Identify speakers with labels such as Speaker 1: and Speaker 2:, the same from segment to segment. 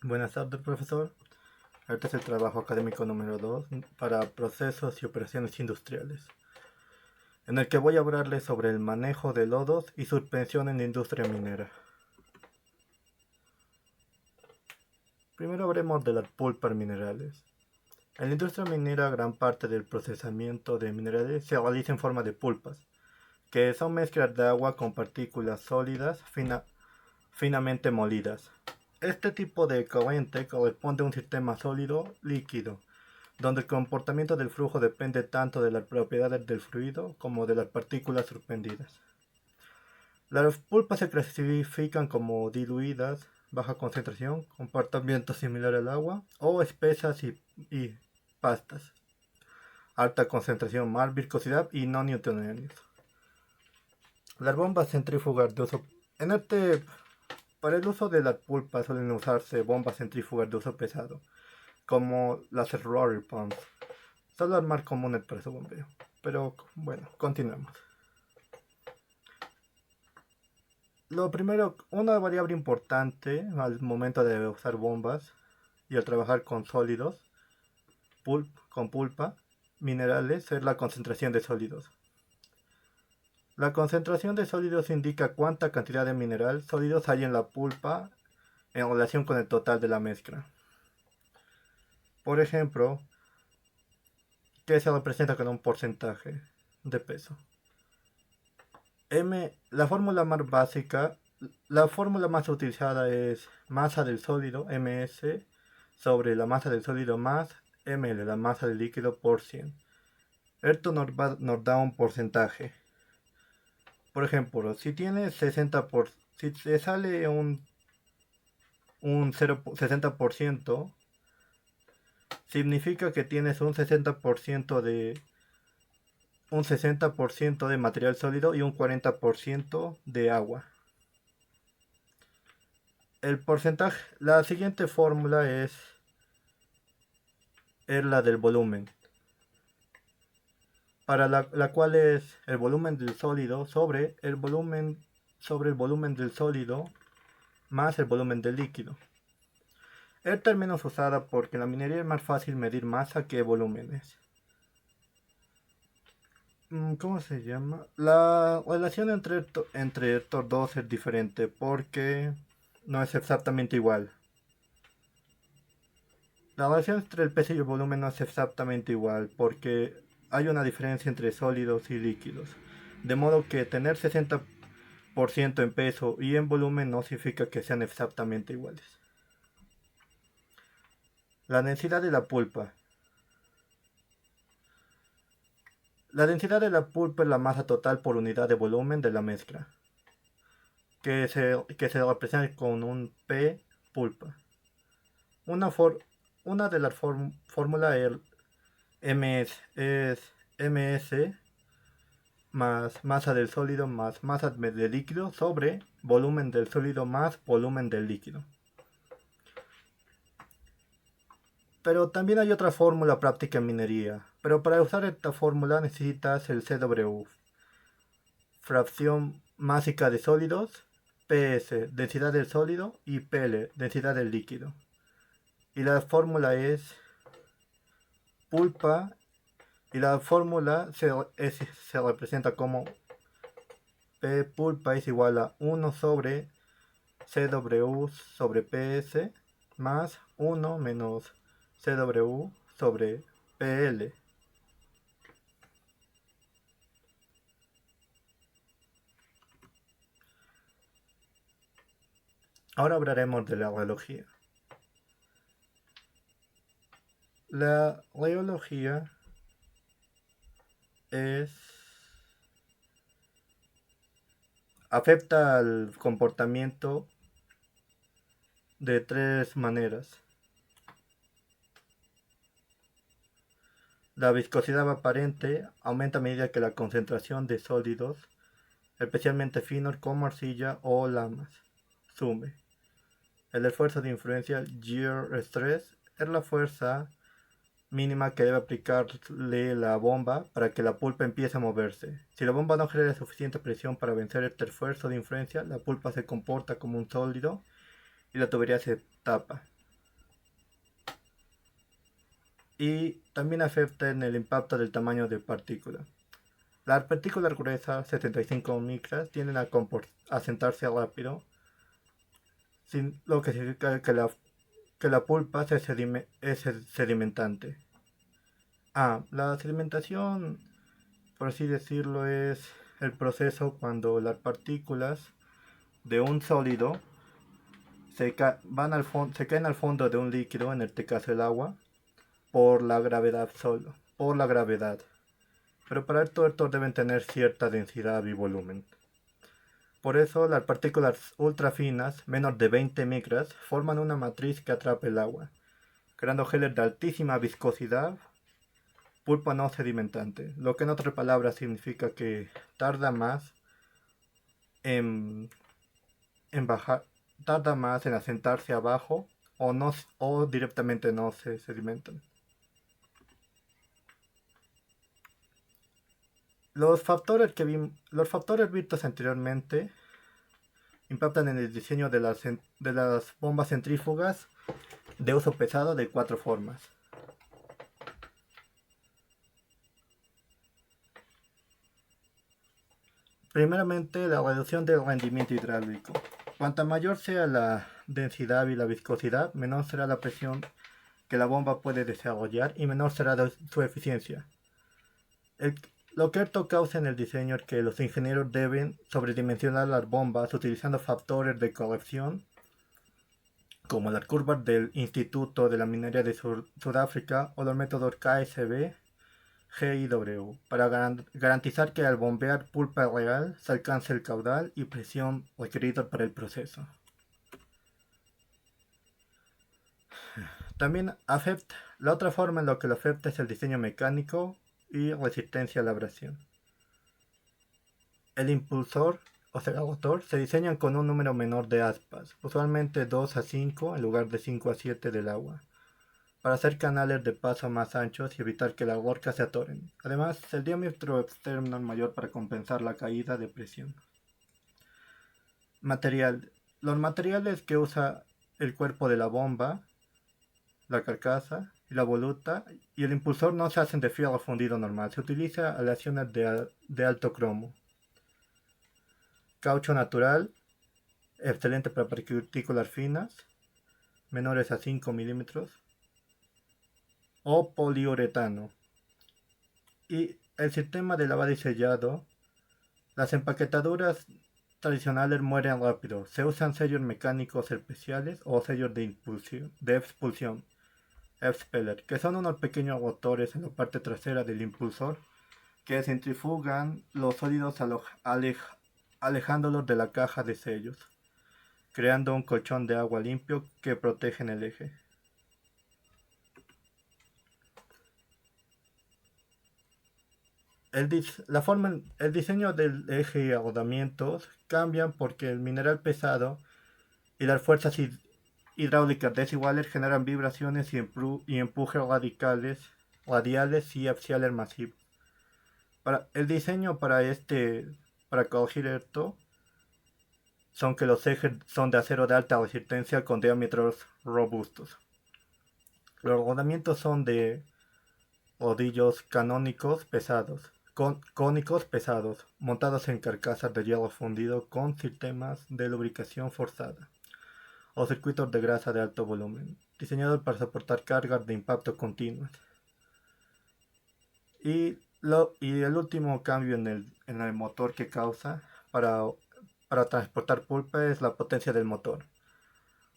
Speaker 1: Buenas tardes, profesor. Este es el trabajo académico número 2 para procesos y operaciones industriales, en el que voy a hablarles sobre el manejo de lodos y suspensión en la industria minera. Primero hablemos de las pulpas minerales. En la industria minera, gran parte del procesamiento de minerales se realiza en forma de pulpas, que son mezclas de agua con partículas sólidas finamente molidas. Este tipo de corriente corresponde a un sistema sólido-líquido, donde el comportamiento del flujo depende tanto de las propiedades del fluido como de las partículas suspendidas. Las pulpas se clasifican como diluidas, baja concentración, comportamiento similar al agua, o espesas y pastas, alta concentración, más viscosidad y no newtonianas. Las bombas centrífugas de uso... En para el uso de las pulpas suelen usarse bombas centrífugas de uso pesado, como las roller pumps. Son las más comunes para su bombeo. Pero bueno, continuemos. Lo primero, una variable importante al momento de usar bombas y al trabajar con sólidos, con pulpa, minerales, es la concentración de sólidos. La concentración de sólidos indica cuánta cantidad de mineral sólidos hay en la pulpa en relación con el total de la mezcla. Por ejemplo, ¿qué se representa con un porcentaje de peso? La fórmula más básica, la fórmula más utilizada es masa del sólido, ms, sobre la masa del sólido más ml, la masa del líquido por 100. Esto nos da un porcentaje. Por ejemplo, si tiene 60 si te sale un 60%, significa que tienes un 60% de material sólido y un 40% de agua. El porcentaje, la siguiente fórmula es la del volumen, para la cual es el volumen del sólido sobre el volumen del sólido más el volumen del líquido. Esta es menos usada porque en la minería es más fácil medir masa que volúmenes. ¿Cómo se llama? La relación entre estos dos es diferente porque no es exactamente igual. La relación entre el peso y el volumen no es exactamente igual porque hay una diferencia entre sólidos y líquidos. De modo que tener 60% en peso y en volumen no significa que sean exactamente iguales. La densidad de la pulpa. La densidad de la pulpa es la masa total por unidad de volumen de la mezcla, que se representa con un P pulpa. Una de las fórmulas es ms más masa del sólido más masa del líquido sobre volumen del sólido más volumen del líquido. Pero también hay otra fórmula práctica en minería. Pero para usar esta fórmula necesitas el CW, fracción másica de sólidos, PS, densidad del sólido, y PL, densidad del líquido. Y la fórmula es pulpa, y la fórmula se representa como P pulpa es igual a 1 sobre CW sobre PS más 1 menos CW sobre PL. Ahora hablaremos de la rheología. La rheología afecta al comportamiento de tres maneras. La viscosidad aparente aumenta a medida que la concentración de sólidos, especialmente finos como arcilla o lamas, sube. El esfuerzo de influencia, shear stress, es la fuerza mínima que debe aplicarle la bomba para que la pulpa empiece a moverse. Si la bomba no genera suficiente presión para vencer este esfuerzo de influencia, la pulpa se comporta como un sólido y la tubería se tapa. y también afecta en el impacto del tamaño de partícula. Las partículas gruesas, 75 micras, tienden a sentarse rápido, lo que significa que la pulpa es sedimentante. La sedimentación, por así decirlo, es el proceso cuando las partículas de un sólido se caen al fondo de un líquido, en este caso el agua, por la gravedad solo, por la gravedad. Pero para esto estos deben tener cierta densidad y volumen. Por eso las partículas ultra finas, menos de 20 micras, forman una matriz que atrapa el agua, creando geles de altísima viscosidad, pulpa no sedimentante, lo que en otras palabras significa que tarda más en, en bajar, tarda más en asentarse abajo o directamente no se sedimentan. Los factores vistos anteriormente impactan en el diseño de las bombas centrífugas de uso pesado de cuatro formas. Primeramente, la reducción del rendimiento hidráulico. Cuanta mayor sea la densidad y la viscosidad, menor será la presión que la bomba puede desarrollar y menor será su eficiencia. Lo que esto causa en el diseño es que los ingenieros deben sobredimensionar las bombas utilizando factores de corrección como las curvas del Instituto de la Minería de Sudáfrica o los métodos KSB, GIW, para garantizar que al bombear pulpa real se alcance el caudal y presión requeridos para el proceso. También afecta, la otra forma en la que lo afecta es el diseño mecánico y resistencia a la abrasión. El impulsor, o sea, el rotor, se diseñan con un número menor de aspas, usualmente 2 a 5 en lugar de 5 a 7 del agua, para hacer canales de paso más anchos y evitar que las rocas se atoren. Además, el diámetro externo es mayor para compensar la caída de presión. Material. Los materiales que usa el cuerpo de la bomba, la carcasa y la voluta y el impulsor no se hacen de fierro fundido normal, se utiliza aleaciones de alto cromo. Caucho natural, excelente para partículas finas, menores a 5 milímetros, o poliuretano. Y el sistema de lavado y sellado, las empaquetaduras tradicionales mueren rápido, se usan sellos mecánicos especiales o sellos de expulsión, expeller, que son unos pequeños rotores en la parte trasera del impulsor que centrifugan los sólidos alejándolos de la caja de sellos, creando un colchón de agua limpio que protege el eje. El diseño del eje y rodamientos cambian porque el mineral pesado y las fuerzas hidráulicas desiguales generan vibraciones y empujes radiales y axiales masivos. El diseño para corregir esto son que los ejes son de acero de alta resistencia con diámetros robustos. Los rodamientos son de rodillos cónicos pesados, montados en carcasas de hierro fundido con sistemas de lubricación forzada o circuitos de grasa de alto volumen, diseñados para soportar cargas de impacto continuas. Y el último cambio en el motor que causa para transportar pulpa es la potencia del motor.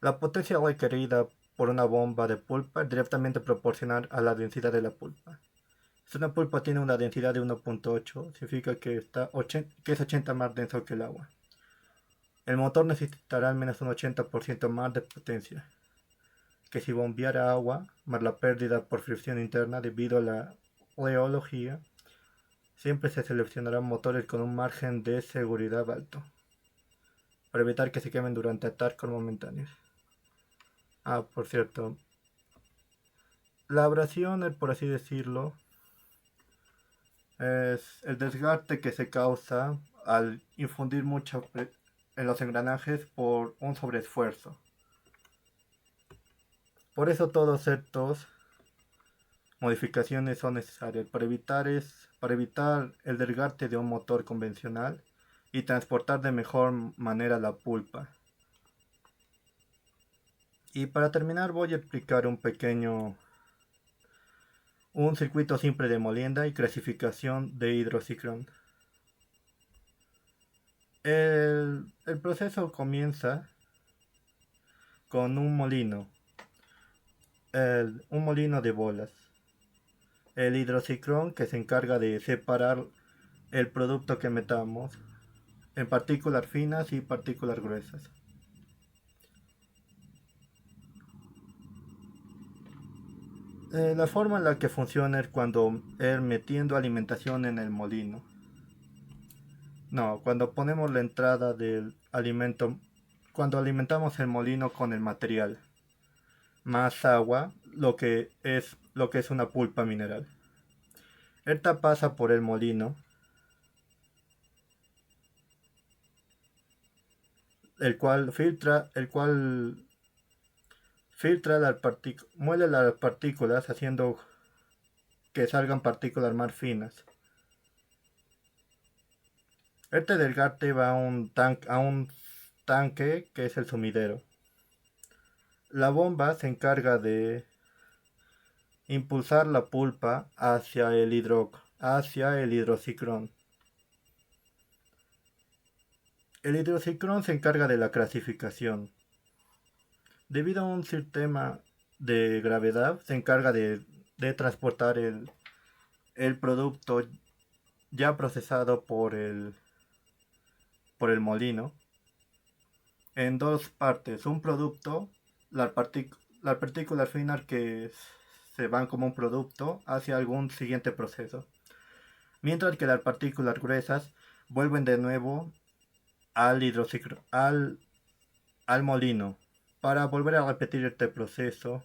Speaker 1: La potencia requerida por una bomba de pulpa es directamente proporcional a la densidad de la pulpa. Si una pulpa tiene una densidad de 1.8, significa que es 80 más denso que el agua. El motor necesitará al menos un 80% más de potencia que si bombeara agua, más la pérdida por fricción interna debido a la reología. Siempre se seleccionarán motores con un margen de seguridad alto, para evitar que se quemen durante atascos momentáneos. Por cierto, la abrasión, por así decirlo, es el desgaste que se causa al infundir mucho en los engranajes por un sobreesfuerzo. Por eso todos estos modificaciones son necesarias para evitar el desgaste de un motor convencional y transportar de mejor manera la pulpa. Y para terminar voy a explicar un circuito simple de molienda y clasificación de hidrociclón. El proceso comienza con un molino de bolas. El hidrociclón que se encarga de separar el producto que metamos en partículas finas y partículas gruesas. La forma en la que funciona es cuando metiendo alimentación en el molino. No, cuando ponemos la entrada del alimento, cuando alimentamos el molino con el material, más agua, lo que es una pulpa mineral. Esta pasa por el molino, el cual filtra muele las partículas haciendo que salgan partículas más finas. Este desgaste va a un tanque que es el sumidero. La bomba se encarga de impulsar la pulpa hacia el hidrociclón. El hidrociclón se encarga de la clasificación. Debido a un sistema de gravedad, se encarga de transportar el producto ya procesado por el molino en dos partes. Un producto, las partículas finas que se van como un producto hacia algún siguiente proceso. Mientras que las partículas gruesas vuelven de nuevo al molino para volver a repetir este proceso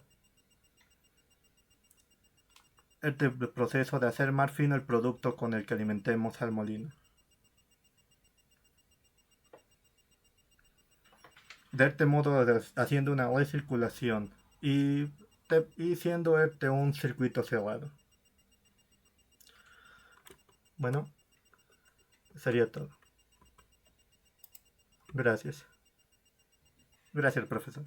Speaker 1: de hacer más fino el producto con el que alimentemos al molino. De este modo haciendo una recirculación y siendo este un circuito cerrado. Bueno, sería todo. Gracias. Gracias, profesor.